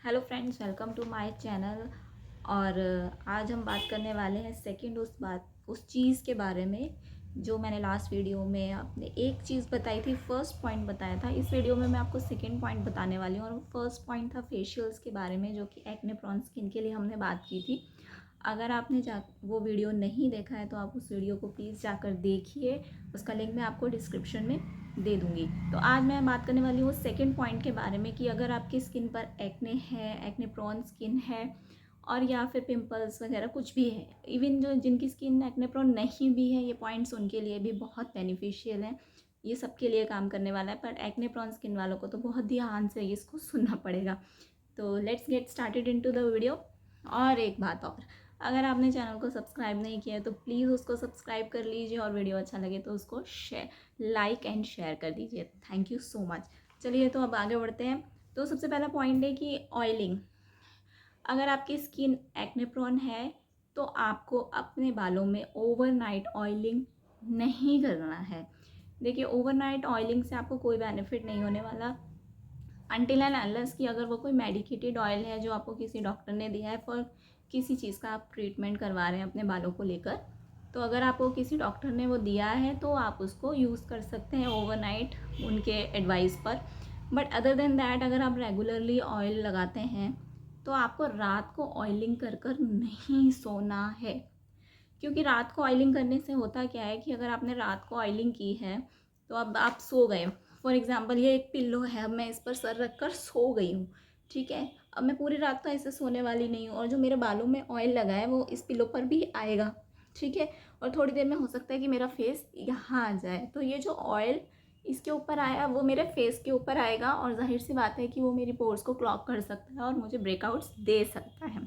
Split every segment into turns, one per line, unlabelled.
Hello friends, welcome to my channel. और आज हम बात करने वाले हैं सेकंड उस चीज़ के बारे में जो मैंने लास्ट वीडियो में आपने एक चीज़ बताई थी, फर्स्ट पॉइंट बताया था। इस वीडियो में मैं आपको सेकंड पॉइंट बताने वाली हूँ और वो फर्स्ट पॉइंट था फेशियल्स के बारे में, जो कि एक्ने प्रोन स्किन के लिए हमने बात की थी। अगर आपने वो वीडियो नहीं देखा है तो आप उस वीडियो को प्लीज़ जाकर देखिए, उसका लिंक मैं आपको डिस्क्रिप्शन में दे दूँगी। तो आज मैं बात करने वाली हूँ सेकंड पॉइंट के बारे में कि अगर आपकी स्किन पर एक्ने है, एक्ने प्रोन स्किन है और या फिर पिंपल्स वगैरह कुछ भी है, इवन जो जिनकी स्किन एक्ने प्रोन नहीं भी है, ये पॉइंट्स उनके लिए भी बहुत बेनिफिशियल हैं। ये सबके लिए काम करने वाला है, पर एक्ने प्रोन स्किन वालों को तो बहुत ध्यान से इसको सुनना पड़ेगा। तो let's get started into the video. और एक बात और, अगर आपने चैनल को सब्सक्राइब नहीं किया है तो प्लीज़ उसको सब्सक्राइब कर लीजिए और वीडियो अच्छा लगे तो उसको लाइक एंड शेयर कर दीजिए। Thank you so much. चलिए तो अब आगे बढ़ते हैं। तो सबसे पहला पॉइंट है कि ऑयलिंग। अगर आपकी स्किन एक्ने प्रोन है तो आपको अपने बालों में ओवरनाइट ऑयलिंग नहीं करना है। देखिए, ओवरनाइट ऑयलिंग से आपको कोई बेनिफिट नहीं होने वाला अनटिल एंड अनलेस कि अगर वो कोई मेडिकेटेड ऑयल है जो आपको किसी डॉक्टर ने दिया है फॉर किसी चीज़ का आप ट्रीटमेंट करवा रहे हैं अपने बालों को लेकर, तो अगर आपको किसी डॉक्टर ने वो दिया है तो आप उसको यूज़ कर सकते हैं ओवरनाइट उनके एडवाइस पर। बट अदर देन दैट, अगर आप रेगुलरली ऑयल लगाते हैं तो आपको रात को ऑयलिंग कर कर नहीं सोना है। क्योंकि रात को ऑयलिंग करने से होता क्या है कि अगर आपने रात को ऑयलिंग की है तो अब आप सो गए। फॉर एग्ज़ाम्पल, ये एक पिल्लो है, अब मैं इस पर सर रख कर सो गई हूँ, ठीक है। अब मैं पूरी रात तो ऐसे सोने वाली नहीं हूँ और जो मेरे बालों में ऑयल लगा है वो इस पिल्लो पर भी आएगा, ठीक है। और थोड़ी देर में हो सकता है कि मेरा फेस यहाँ आ जाए, तो ये जो ऑयल इसके ऊपर आया वो मेरे फेस के ऊपर आएगा और जाहिर सी बात है कि वो मेरी पोर्स को क्लॉग कर सकता है और मुझे ब्रेकआउट्स दे सकता है,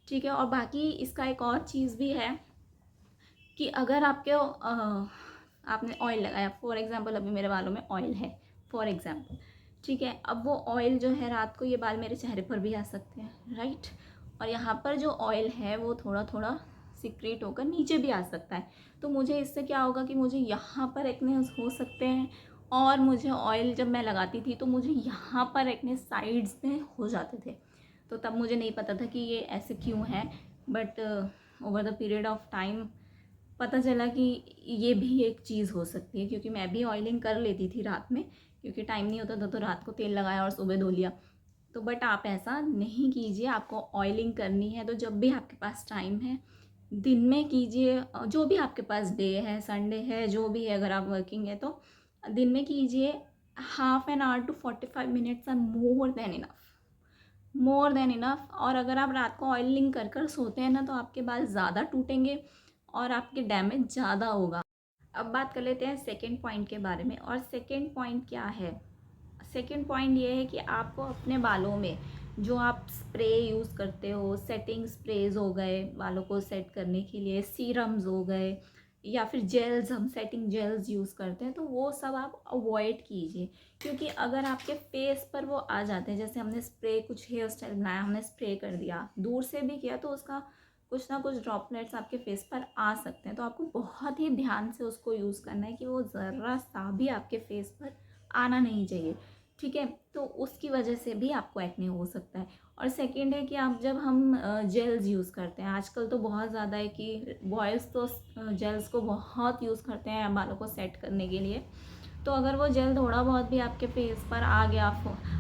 ठीक है। और बाकी इसका एक और चीज़ भी है कि अगर आपने ऑयल लगाया, फॉर एग्ज़ाम्पल अभी मेरे बालों में ऑयल है, फॉर एग्ज़ाम्पल, ठीक है। अब वो ऑयल जो है रात को ये बाल मेरे चेहरे पर भी आ सकते हैं, राइट। और यहाँ पर जो ऑयल है वो थोड़ा थोड़ा सिक्रेट होकर नीचे भी आ सकता है। तो मुझे इससे क्या होगा कि मुझे यहाँ पर एक्ने हो सकते हैं और मुझे ऑयल जब मैं लगाती थी तो मुझे यहाँ पर एक्ने साइड्स में हो जाते थे। तो तब मुझे नहीं पता था कि ये ऐसे क्यों है, but over the period of time पता चला कि ये भी एक चीज़ हो सकती है। क्योंकि मैं भी ऑयलिंग कर लेती थी रात में, क्योंकि टाइम नहीं होता था तो रात को तेल लगाया और सुबह धो लिया। तो बट आप ऐसा नहीं कीजिए, आपको ऑयलिंग करनी है तो जब भी आपके पास टाइम है दिन में कीजिए। जो भी आपके पास डे है, संडे है, जो भी है, अगर आप वर्किंग है तो दिन में कीजिए। Half an hour to 45 minutes are more than enough, more than enough. और अगर आप रात को ऑयलिंग कर कर सोते हैं ना तो आपके बाल ज़्यादा टूटेंगे और आपके डैमेज ज़्यादा होगा। अब बात कर लेते हैं सेकंड पॉइंट के बारे में। और सेकंड पॉइंट क्या है? सेकंड पॉइंट ये है कि आपको अपने बालों में जो आप स्प्रे यूज़ करते हो, सेटिंग स्प्रेज हो गए बालों को सेट करने के लिए, सीरम्स हो गए या फिर जेल्स, हम सेटिंग जेल्स यूज़ करते हैं, तो वो सब आप अवॉइड कीजिए। क्योंकि अगर आपके फेस पर वो आ जाते हैं, जैसे हमने स्प्रे, कुछ हेयर स्टाइल बनाया, हमने स्प्रे कर दिया, दूर से भी किया, तो उसका कुछ ना कुछ ड्रॉपलेट्स आपके फेस पर आ सकते हैं। तो आपको बहुत ही ध्यान से उसको यूज़ करना है कि वो ज़रा सा भी आपके फेस पर आना नहीं चाहिए, ठीक है। तो उसकी वजह से भी आपको एक्ने हो सकता है। और सेकंड है कि आप जब हम जेल्स यूज़ करते हैं, आजकल तो बहुत ज़्यादा है कि बॉयज़ तो जेल्स को बहुत यूज़ करते हैं बालों को सेट करने के लिए। तो अगर वो जेल थोड़ा बहुत भी आपके फेस पर आ गया,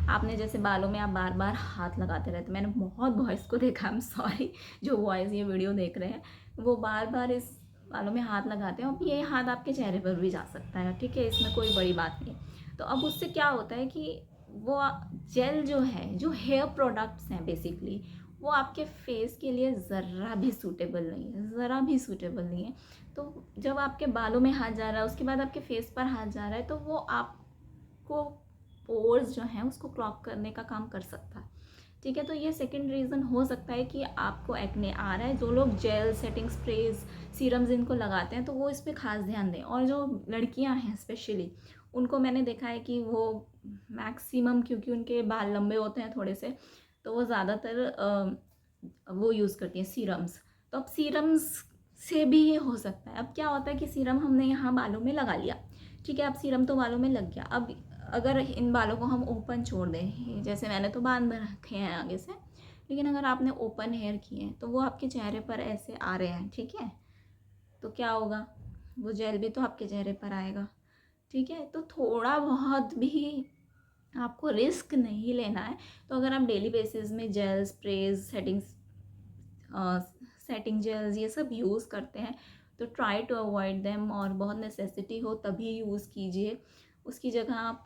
आपने जैसे बालों में आप बार बार हाथ लगाते रहते, मैंने बहुत बॉयज़ को देखा, आई एम सॉरी जो बॉयज़ ये वीडियो देख रहे हैं, वो बार बार इस बालों में हाथ लगाते हैं और ये हाथ आपके चेहरे पर भी जा सकता है, ठीक है। इसमें कोई बड़ी बात नहीं। तो अब उससे क्या होता है कि वो जेल जो है, जो हेयर प्रोडक्ट्स हैं बेसिकली, वो आपके फेस के लिए ज़रा भी सूटेबल नहीं है, ज़रा भी सूटेबल नहीं है। तो जब आपके बालों में हाथ जा रहा है, उसके बाद आपके फेस पर हाथ जा रहा है, तो वो आपको पोर्स जो हैं उसको क्लॉग करने का काम कर सकता है, ठीक है। तो ये सेकंड रीज़न हो सकता है कि आपको एक्ने आ रहा है। जो लोग जेल, सेटिंग स्प्रेज, सीरम्स इनको लगाते हैं तो वो इस पर खास ध्यान दें। और जो लड़कियां हैं स्पेशली, उनको मैंने देखा है कि वो मैक्सिमम, क्योंकि उनके बाल लंबे होते हैं थोड़े से, तो वो ज़्यादातर वो यूज़ करती हैं सीरम्स। तो अब सीरम्स से भी ये हो सकता है। अब क्या होता है कि सीरम हमने यहाँ बालों में लगा लिया, ठीक है। अब सीरम तो बालों में लग गया, अब अगर इन बालों को हम ओपन छोड़ दें, जैसे मैंने तो बांध रखे हैं आगे से, लेकिन अगर आपने ओपन हेयर किए हैं तो वो आपके चेहरे पर ऐसे आ रहे हैं, ठीक है, तो क्या होगा, वो जेल भी तो आपके चेहरे पर आएगा, ठीक है। तो थोड़ा बहुत भी आपको रिस्क नहीं लेना है। तो अगर आप डेली बेसिस में जेल स्प्रेज सेटिंग जेल्स ये सब यूज़ करते हैं तो ट्राई टू अवॉइड देम, और बहुत नेसेसिटी हो तभी यूज़ कीजिए। उसकी जगह आप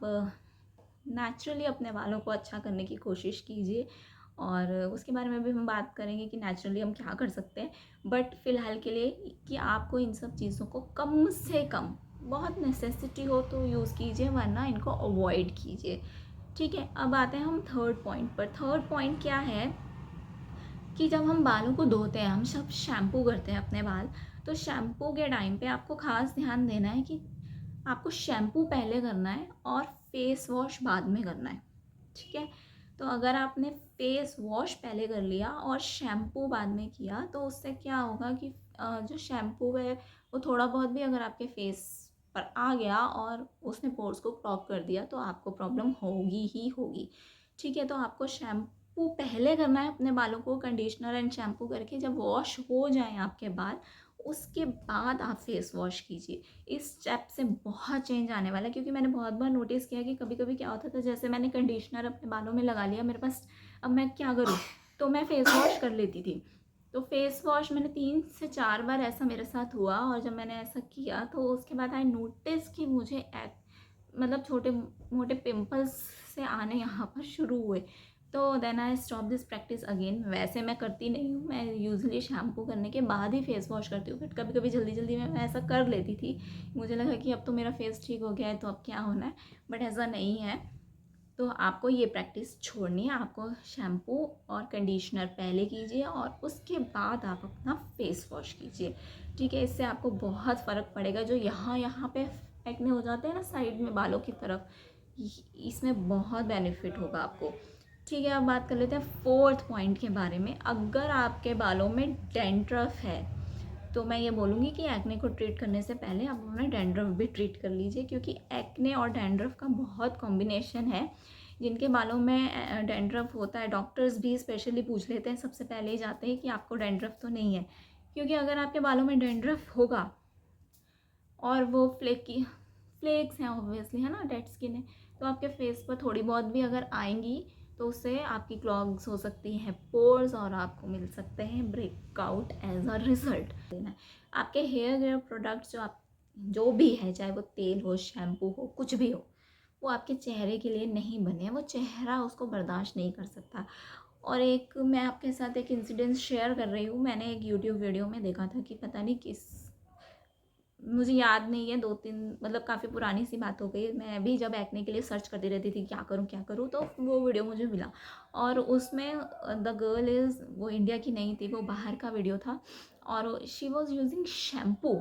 नेचुरली अपने बालों को अच्छा करने की कोशिश कीजिए, और उसके बारे में भी हम बात करेंगे कि नेचुरली हम क्या कर सकते हैं। बट फ़िलहाल के लिए कि आपको इन सब चीज़ों को कम से कम, बहुत नेसेसिटी हो तो यूज़ कीजिए, वरना इनको अवॉइड कीजिए, ठीक है। अब आते हैं हम थर्ड पॉइंट पर। थर्ड पॉइंट क्या है कि जब हम बालों को धोते हैं, हम सब शैम्पू करते हैं अपने बाल, तो शैम्पू के टाइम पे आपको ख़ास ध्यान देना है कि आपको शैम्पू पहले करना है और फेस वॉश बाद में करना है, ठीक है। तो अगर आपने फेस वॉश पहले कर लिया और शैम्पू बाद में किया तो उससे क्या होगा कि जो शैम्पू है वो थोड़ा बहुत भी अगर आपके फेस पर आ गया और उसने पोर्स को क्लॉग कर दिया तो आपको प्रॉब्लम होगी ही होगी, ठीक है। तो आपको शैम्पू पहले करना है अपने बालों को, कंडीशनर एंड शैम्पू करके जब वॉश हो जाए आपके बाल, उसके बाद आप फेस वॉश कीजिए। इस स्टेप से बहुत चेंज आने वाला है, क्योंकि मैंने बहुत बार नोटिस किया कि कभी कभी क्या होता था, जैसे मैंने कंडीशनर अपने बालों में लगा लिया, मेरे पास, अब मैं क्या करूँ, तो मैं फेस वॉश कर लेती थी। तो फेस वॉश मैंने 3 से 4 बार ऐसा मेरे साथ हुआ, और जब मैंने ऐसा किया तो उसके बाद आई नोटिस कि मुझे मतलब छोटे मोटे पिंपल्स से आने यहाँ पर शुरू हुए। तो then I stop this practice again. वैसे मैं करती नहीं हूँ, मैं यूजली शैम्पू करने के बाद ही फेस वॉश करती हूँ, बट कभी कभी जल्दी जल्दी में मैं ऐसा कर लेती थी। मुझे लगा कि अब तो मेरा फेस ठीक हो गया है तो अब क्या होना है, बट ऐसा नहीं है। तो आपको ये प्रैक्टिस छोड़नी है, आपको शैम्पू और कंडीशनर पहले कीजिए और उसके बाद आप अपना फेस वॉश कीजिए, ठीक है। इससे आपको बहुत फ़र्क पड़ेगा। जो यहाँ पे एक्ने हो जाते हैं ना साइड में बालों की तरफ, इसमें बहुत बेनिफिट होगा आपको, ठीक है। अब बात कर लेते हैं फोर्थ पॉइंट के बारे में। अगर आपके बालों में डैंड्रफ है तो मैं ये बोलूँगी कि एक्ने को ट्रीट करने से पहले आप अपना डैंड्रफ भी ट्रीट कर लीजिए, क्योंकि एक्ने और डैंड्रफ का बहुत कॉम्बिनेशन है। जिनके बालों में डैंड्रफ होता है, डॉक्टर्स भी स्पेशली पूछ लेते हैं, सबसे पहले ही जाते हैं कि आपको डैंड्रफ तो नहीं है, क्योंकि अगर आपके बालों में डैंड्रफ होगा और वो फ्लेक्स हैं ऑब्वियसली, है ना, डेड स्किन है, तो आपके फेस पर थोड़ी बहुत भी अगर आएंगी तो उससे आपकी क्लॉग्स हो सकती हैं पोर्स, और आपको मिल सकते हैं ब्रेकआउट एज अ रिजल्ट। देना है आपके हेयर केयर प्रोडक्ट्स जो भी है, चाहे वो तेल हो, शैम्पू हो, कुछ भी हो, वो आपके चेहरे के लिए नहीं बने हैं, वो चेहरा उसको बर्दाश्त नहीं कर सकता। और एक मैं आपके साथ एक इंसिडेंस शेयर कर रही हूँ। मैंने एक यूट्यूब वीडियो में देखा था कि पता नहीं किस, मुझे याद नहीं है, 2-3 मतलब काफ़ी पुरानी सी बात हो गई। मैं भी जब एक्ने के लिए सर्च करती रहती थी क्या करूँ तो वो वीडियो मुझे मिला, और उसमें द गर्ल इज़, वो इंडिया की नहीं थी, वो बाहर का वीडियो था, और she was using shampoo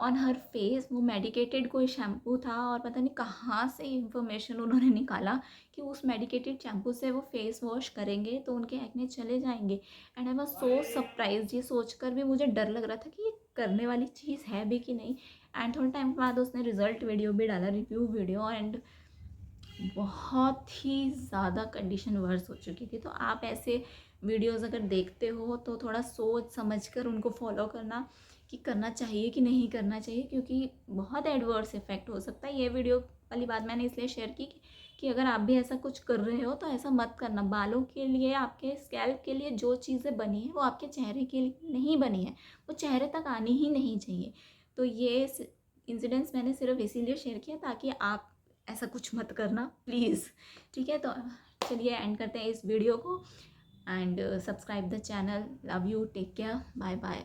on her face. वो मेडिकेटेड कोई शैम्पू था, और पता नहीं कहाँ से इंफॉर्मेशन उन्होंने निकाला कि उस मेडिकेटेड शैम्पू से वो फेस वॉश करेंगे तो उनके एक्ने चले जाएंगे। And I was so surprise, ये सोचकर भी मुझे डर लग रहा था कि ये करने वाली चीज़ है भी कि नहीं। एंड थोड़े टाइम बाद उसने रिज़ल्ट वीडियो भी डाला, रिव्यू वीडियो, एंड बहुत ही ज़्यादा कंडीशन वर्स हो चुकी थी। तो आप ऐसे वीडियोस अगर देखते हो तो थोड़ा सोच समझ कर उनको फॉलो करना कि करना चाहिए कि नहीं करना चाहिए, क्योंकि बहुत एडवर्स इफेक्ट हो सकता है। ये वीडियो वाली बात मैंने इसलिए शेयर की कि अगर आप भी ऐसा कुछ कर रहे हो तो ऐसा मत करना। बालों के लिए, आपके स्कैल्प के लिए जो चीज़ें बनी हैं वो आपके चेहरे के लिए नहीं बनी है, वो चेहरे तक आनी ही नहीं चाहिए। तो ये इंसिडेंट्स मैंने सिर्फ इसीलिए शेयर किया ताकि आप ऐसा कुछ मत करना प्लीज़, ठीक है। तो चलिए एंड करते हैं इस वीडियो को, and subscribe the channel. Love you, take care, bye bye.